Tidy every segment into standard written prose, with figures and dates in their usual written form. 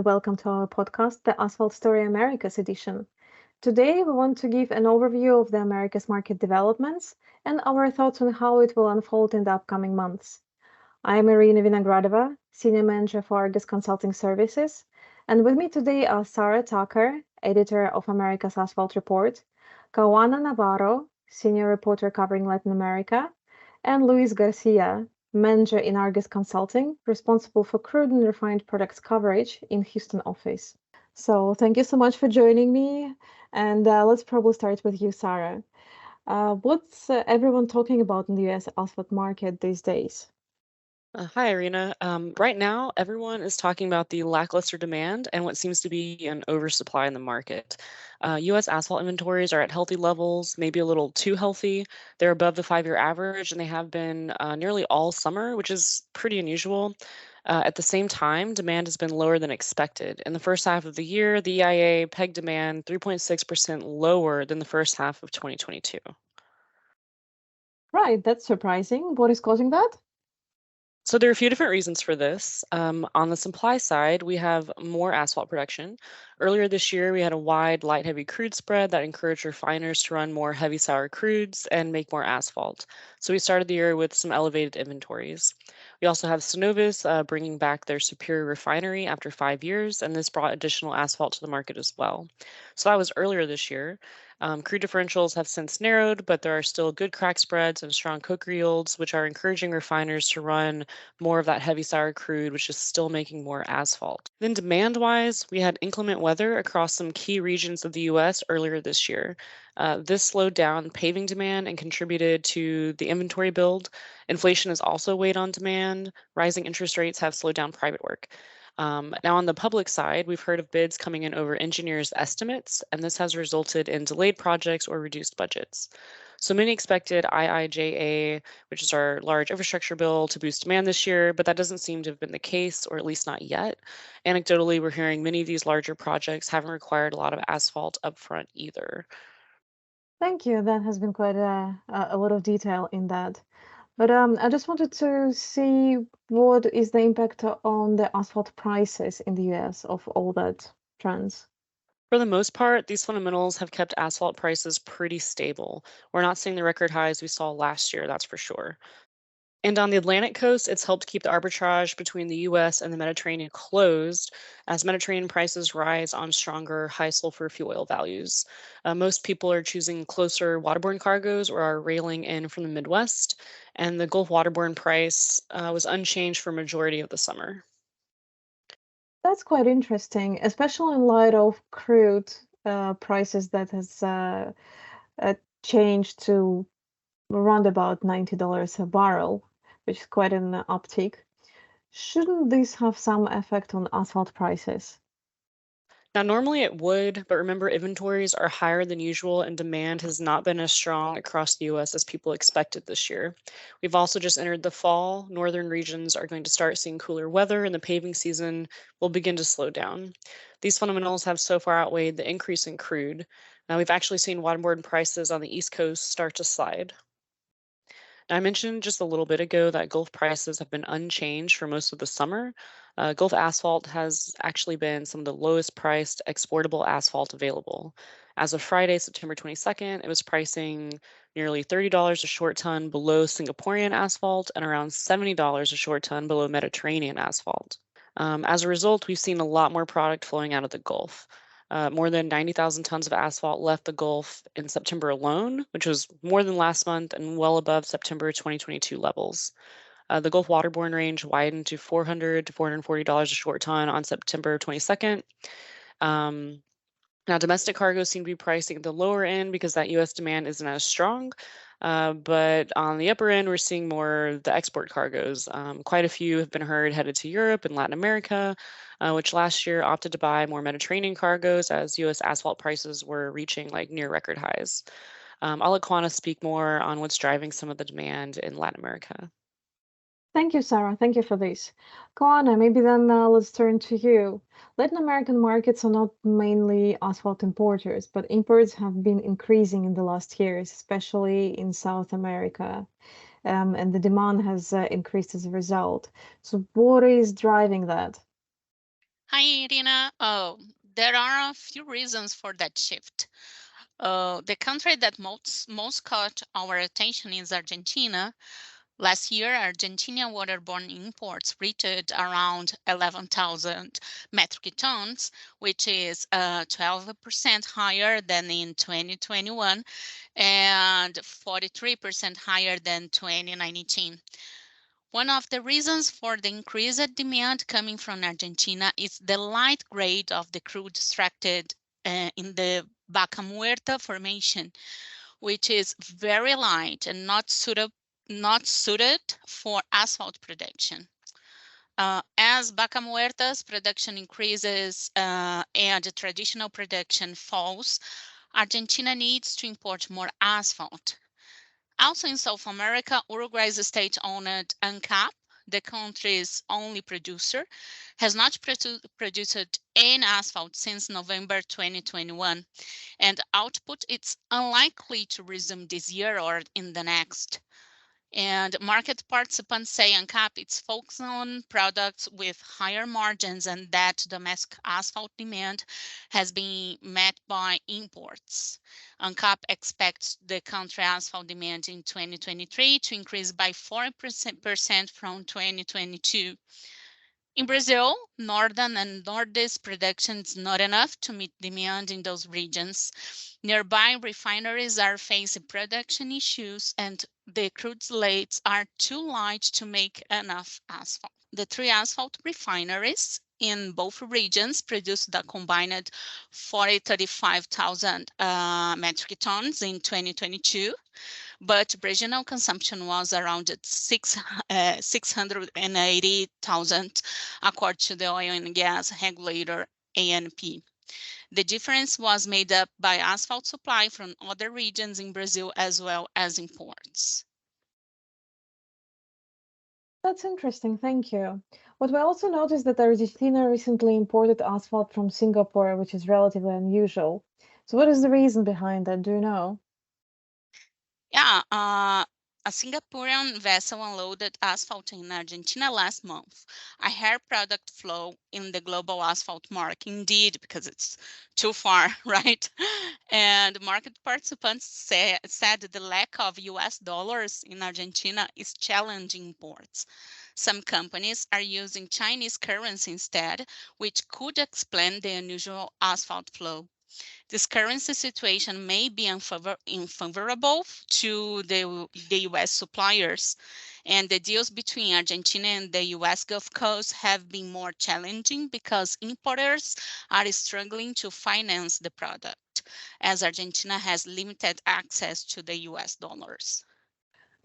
and welcome to our podcast, the Asphalt Story Americas edition. Today, we want to give an overview of the Americas market developments and our thoughts on how it will unfold in the upcoming months. I'm Irina Vinogradova, Senior Manager for Argus Consulting Services, and with me today are Sarah Tucker, Editor of America's Asphalt Report, Kawana Navarro, Senior Reporter covering Latin America, and Luis Garcia, Manager in Argus Consulting, responsible for crude and refined products coverage in Houston office. So thank you so much for joining me. And let's probably start with you, Sarah. What's everyone talking about in the US asphalt market these days? Hi, Irina. Right now, everyone is talking about the lackluster demand and what seems to be an oversupply in the market. U.S. asphalt inventories are at healthy levels, maybe a little too healthy. They're above the 5-year average, and they have been nearly all summer, which is pretty unusual. At the same time, demand has been lower than expected. In the first half of the year, the EIA pegged demand 3.6% lower than the first half of 2022. Right, that's surprising. What is causing that? So there are a few different reasons for this. On the supply side, we have more asphalt production. Earlier this year, we had a wide light heavy crude spread that encouraged refiners to run more heavy sour crudes and make more asphalt. So we started the year with some elevated inventories. We also have Synovus bringing back their Superior refinery after 5 years, and this brought additional asphalt to the market as well. So that was earlier this year. Crude differentials have since narrowed, but there are still good crack spreads and strong coker yields, which are encouraging refiners to run more of that heavy sour crude, which is still making more asphalt. Then, demand wise, we had inclement weather across some key regions of the US earlier this year. This slowed down paving demand and contributed to the inventory build. Inflation has also weighed on demand. Rising interest rates have slowed down private work. Now, on the public side, we've heard of bids coming in over engineers' estimates, and this has resulted in delayed projects or reduced budgets. So many expected IIJA, which is our large infrastructure bill, to boost demand this year, but that doesn't seem to have been the case, or at least not yet. Anecdotally, we're hearing many of these larger projects haven't required a lot of asphalt upfront either. Thank you. That has been quite a lot of detail in that. But I just wanted to see what is the impact on the asphalt prices in the US of all that trends. For the most part, these fundamentals have kept asphalt prices pretty stable. We're not seeing the record highs we saw last year, that's for sure. And on the Atlantic coast, it's helped keep the arbitrage between the US and the Mediterranean closed as Mediterranean prices rise on stronger high sulfur fuel oil values. Most people are choosing closer waterborne cargoes or are railing in from the Midwest, and the Gulf waterborne price was unchanged for a majority of the summer. That's quite interesting, especially in light of crude prices that has changed to around about $90 a barrel, which is quite an uptick. Shouldn't this have some effect on asphalt prices? Now, normally it would, but remember, inventories are higher than usual and demand has not been as strong across the US as people expected this year. We've also just entered the fall. Northern regions are going to start seeing cooler weather, and the paving season will begin to slow down. These fundamentals have so far outweighed the increase in crude. Now, we've actually seen waterborne prices on the East Coast start to slide. Now, I mentioned just a little bit ago that Gulf prices have been unchanged for most of the summer. Gulf asphalt has actually been some of the lowest priced exportable asphalt available. As of Friday, September 22nd, it was pricing nearly $30 a short ton below Singaporean asphalt and around $70 a short ton below Mediterranean asphalt. As a result, we've seen a lot more product flowing out of the Gulf. More than 90,000 tons of asphalt left the Gulf in September alone, which was more than last month and well above September 2022 levels. The Gulf waterborne range widened to $400 to $440 a short ton on September 22nd. Um, Now, domestic cargoes seem to be pricing at the lower end because that US demand isn't as strong. But on the upper end, we're seeing more of the export cargoes. Quite a few have been headed to Europe and Latin America, which last year opted to buy more Mediterranean cargoes as US asphalt prices were reaching like near record highs. I'll let Kwana speak more on what's driving some of the demand in Latin America. Thank you, Sarah. Thank you for this. Koana, maybe then let's turn to you. Latin American markets are not mainly asphalt importers, but imports have been increasing in the last years, especially in South America, and the demand has increased as a result. So, what is driving that? Hi, Irina. Oh, there are a few reasons for that shift. The country that most caught our attention is Argentina. Last year, Argentinian waterborne imports reached around 11,000 metric tons, which is 12% higher than in 2021 and 43% higher than 2019. One of the reasons for the increased demand coming from Argentina is the light grade of the crude extracted in the Vaca Muerta formation, which is very light and not suited for asphalt production. As Vaca Muerta's production increases and the traditional production falls, Argentina needs to import more asphalt. Also in South America, Uruguay's state-owned ANCAP, the country's only producer, has not produced any asphalt since November 2021, and output is unlikely to resume this year or in the next. And market participants say ANCAP is focused on products with higher margins and that domestic asphalt demand has been met by imports. ANCAP expects the country asphalt demand in 2023 to increase by 4% from 2022. In Brazil, northern and northeast production is not enough to meet demand in those regions. Nearby refineries are facing production issues and the crude slates are too light to make enough asphalt. The three asphalt refineries in both regions produced a combined 35,000 metric tons in 2022, but regional consumption was around 680,000, according to the oil and gas regulator ANP. The difference was made up by asphalt supply from other regions in Brazil as well as imports. That's interesting, thank you. But we also noticed that Argentina recently imported asphalt from Singapore, which is relatively unusual. So, what is the reason behind that? Do you know? Yeah, a Singaporean vessel unloaded asphalt in Argentina last month. A hair product flow in the global asphalt market, indeed, because it's too far, right? And market participants said the lack of US dollars in Argentina is challenging imports. Some companies are using Chinese currency instead, which could explain the unusual asphalt flow. This currency situation may be unfavorable to the US suppliers, and the deals between Argentina and the US Gulf Coast have been more challenging because importers are struggling to finance the product, as Argentina has limited access to the US dollars.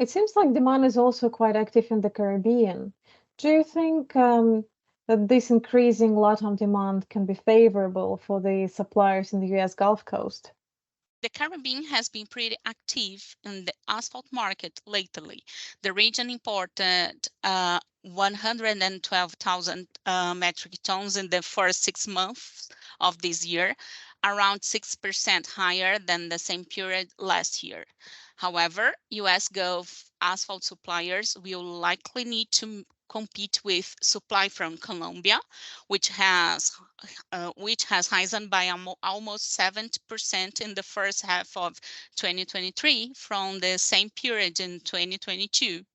It seems like demand is also quite active in the Caribbean. Do you think that this increasing LATAM demand can be favorable for the suppliers in the US Gulf Coast? The Caribbean has been pretty active in the asphalt market lately. The region imported 112,000 metric tons in the first 6 months of this year, around 6% higher than the same period last year. However, US Gulf asphalt suppliers will likely need to compete with supply from Colombia, which has which has risen by almost 70% in the first half of 2023 from the same period in 2022.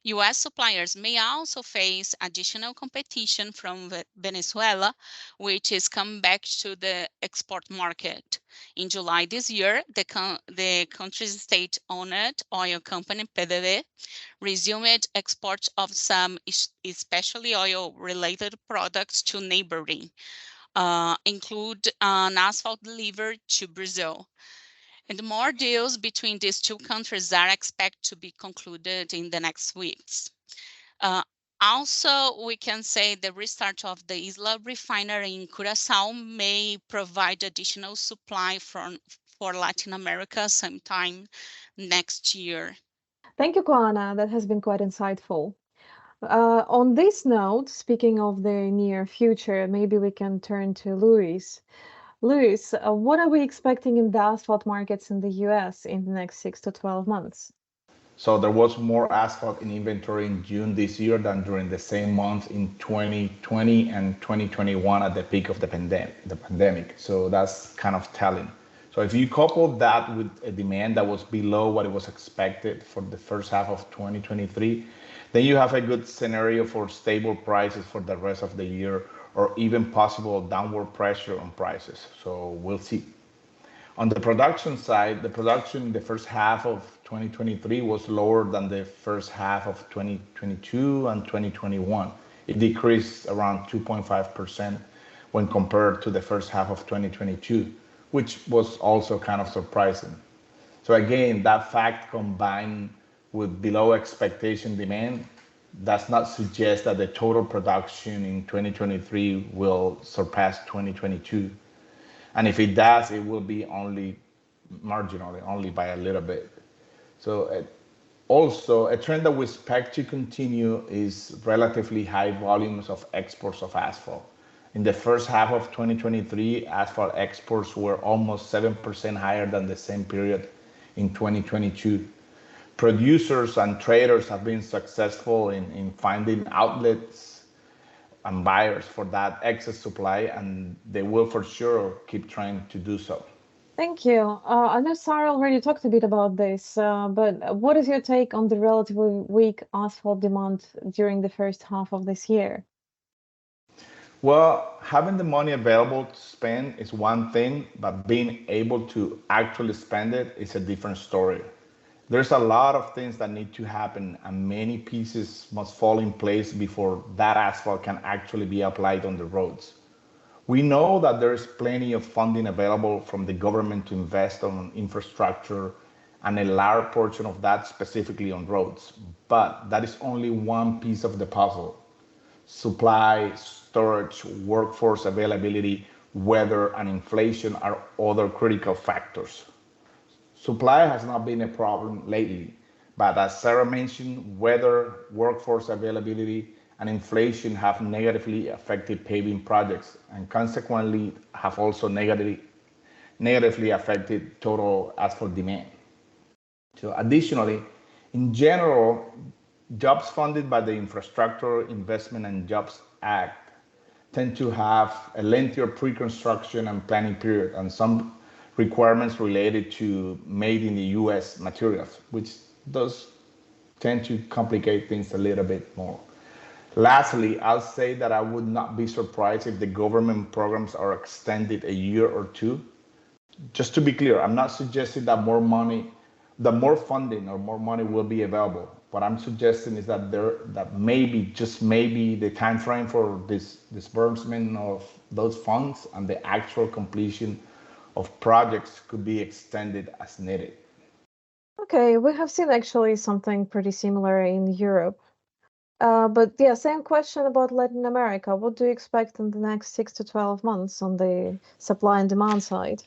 US suppliers may also face additional competition from Venezuela, which is coming back to the export market. In July this year, the country's state-owned oil company, PDV, resumed exports of some especially oil-related products to neighboring include an asphalt delivered to Brazil. And more deals between these two countries are expected to be concluded in the next weeks. Uh, Also, we can say the restart of the Isla refinery in Curacao may provide additional supply for Latin America sometime next year. Thank you, Koana. That has been quite insightful. On this note, speaking of the near future, maybe we can turn to Luis. Luis, what are we expecting in the asphalt markets in the US in the next 6 to 12 months? So there was more asphalt in inventory in June this year than during the same month in 2020 and 2021 at the peak of the pandemic. So that's kind of telling. So if you couple that with a demand that was below what it was expected for the first half of 2023, then you have a good scenario for stable prices for the rest of the year or even possible downward pressure on prices. So we'll see. On the production side, the production in the first half of 2023 was lower than the first half of 2022 and 2021. It decreased around 2.5% when compared to the first half of 2022, which was also kind of surprising. So again, that fact combined with below expectation demand does not suggest that the total production in 2023 will surpass 2022. And if it does, it will be only marginally, only by a little bit. So also a trend that we expect to continue is relatively high volumes of exports of asphalt. In the first half of 2023, asphalt exports were almost 7% higher than the same period in 2022. Producers and traders have been successful in finding outlets and buyers for that excess supply, and they will for sure keep trying to do so. Thank you. I know Sarah already talked a bit about this, but what is your take on the relatively weak asphalt demand during the first half of this year? Well, having the money available to spend is one thing, but being able to actually spend it is a different story. There's a lot of things that need to happen, and many pieces must fall in place before that asphalt can actually be applied on the roads. We know that there is plenty of funding available from the government to invest on infrastructure and a large portion of that specifically on roads. But that is only one piece of the puzzle. Supply, storage, workforce availability, weather, and inflation are other critical factors. Supply has not been a problem lately, but as Sarah mentioned, weather, workforce availability, and inflation have negatively affected paving projects and consequently have also negatively affected total asphalt demand. So additionally, in general, jobs funded by the Infrastructure Investment and Jobs Act tend to have a lengthier pre-construction and planning period and some requirements related to made in the US materials, which does tend to complicate things a little bit more. Lastly, I'll say that I would not be surprised if the government programs are extended a year or two. Just to be clear, I'm not suggesting that more funding or more money will be available. What I'm suggesting is that maybe, just maybe, the time frame for this disbursement of those funds and the actual completion of projects could be extended as needed. Okay, we have seen actually something pretty similar in Europe. But yeah, same question about Latin America. What do you expect in the next 6 to 12 months on the supply and demand side?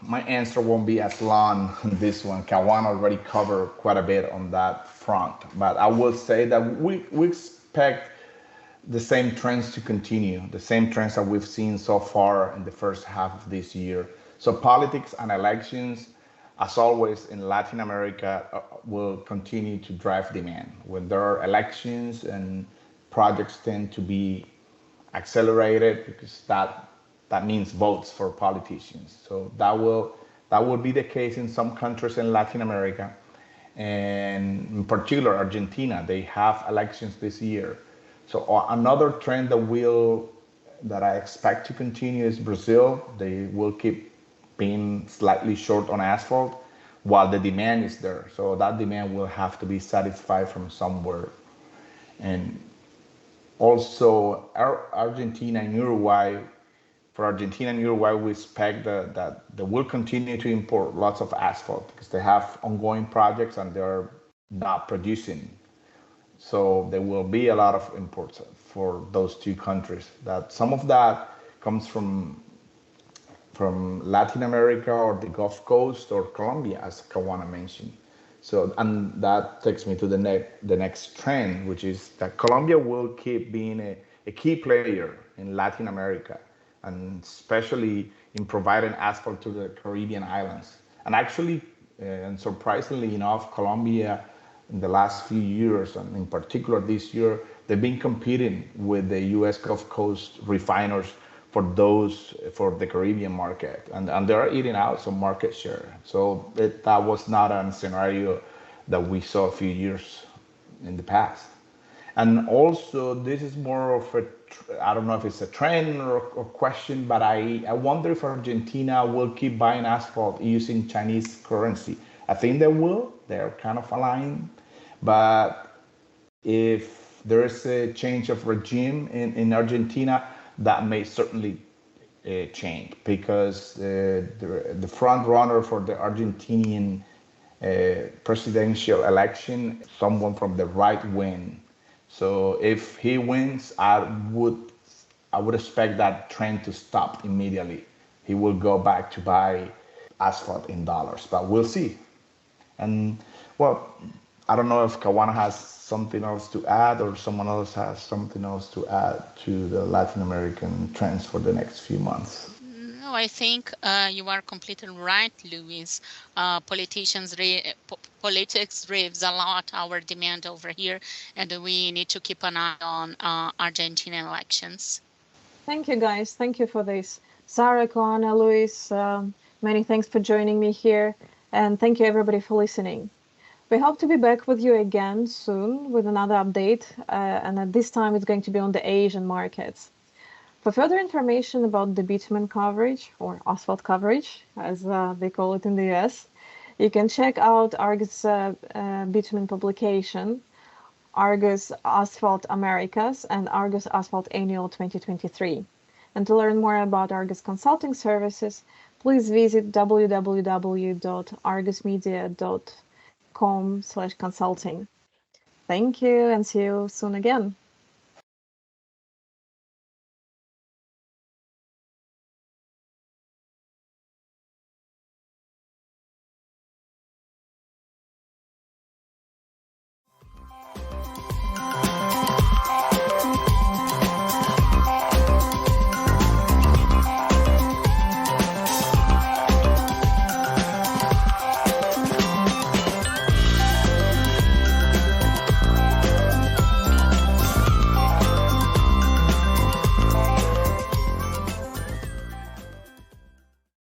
My answer won't be as long on this one. Kawan already covered quite a bit on that front, but I will say that we expect the same trends to continue, the same trends that we've seen so far in the first half of this year. So politics and elections, as always in Latin America, will continue to drive demand. When there are elections, and projects tend to be accelerated because that means votes for politicians. So that will be the case in some countries in Latin America, and in particular Argentina. They have elections this year. So another trend that I expect to continue is Brazil. They will keep being slightly short on asphalt while the demand is there. So that demand will have to be satisfied from somewhere. And also Argentina and Uruguay. For Argentina and Uruguay, we expect that they will continue to import lots of asphalt because they have ongoing projects and they're not producing. So there will be a lot of imports for those two countries. That some of that comes from Latin America or the Gulf Coast or Colombia, as Kawana mentioned. So, and that takes me to the next trend, which is that Colombia will keep being a key player in Latin America, and especially in providing asphalt to the Caribbean islands. And actually, And surprisingly enough, Colombia in the last few years, and in particular this year, they've been competing with the U.S. Gulf Coast refiners for the Caribbean market, and they're eating out some market share. So that was not a scenario that we saw a few years in the past. And also, this is more of a, I don't know if it's a trend or question, but I wonder if Argentina will keep buying asphalt using Chinese currency. I think they will. They're kind of aligned. But if there is a change of regime in Argentina, that may certainly change because the front runner for the Argentinian presidential election, someone from the right wing. So if he wins, I would expect that trend to stop immediately. He will go back to buy asphalt in dollars, but we'll see. And well, I don't know if Kawana has something else to add or someone else has something else to add to the Latin American trends for the next few months. No, I think you are completely right, Luis. Politics drives a lot our demand over here, and we need to keep an eye on Argentinian elections. Thank you, guys. Thank you for this. Sarah, Koana, Luis, many thanks for joining me here. And thank you, everybody, for listening. We hope to be back with you again soon with another update. And at this time, it's going to be on the Asian markets. For further information about the bitumen coverage, or asphalt coverage, as they call it in the US, you can check out Argus bitumen publication, Argus Asphalt Americas, and Argus Asphalt Annual 2023. And to learn more about Argus Consulting Services, please visit www.argusmedia.com/consulting. Thank you, and see you soon again.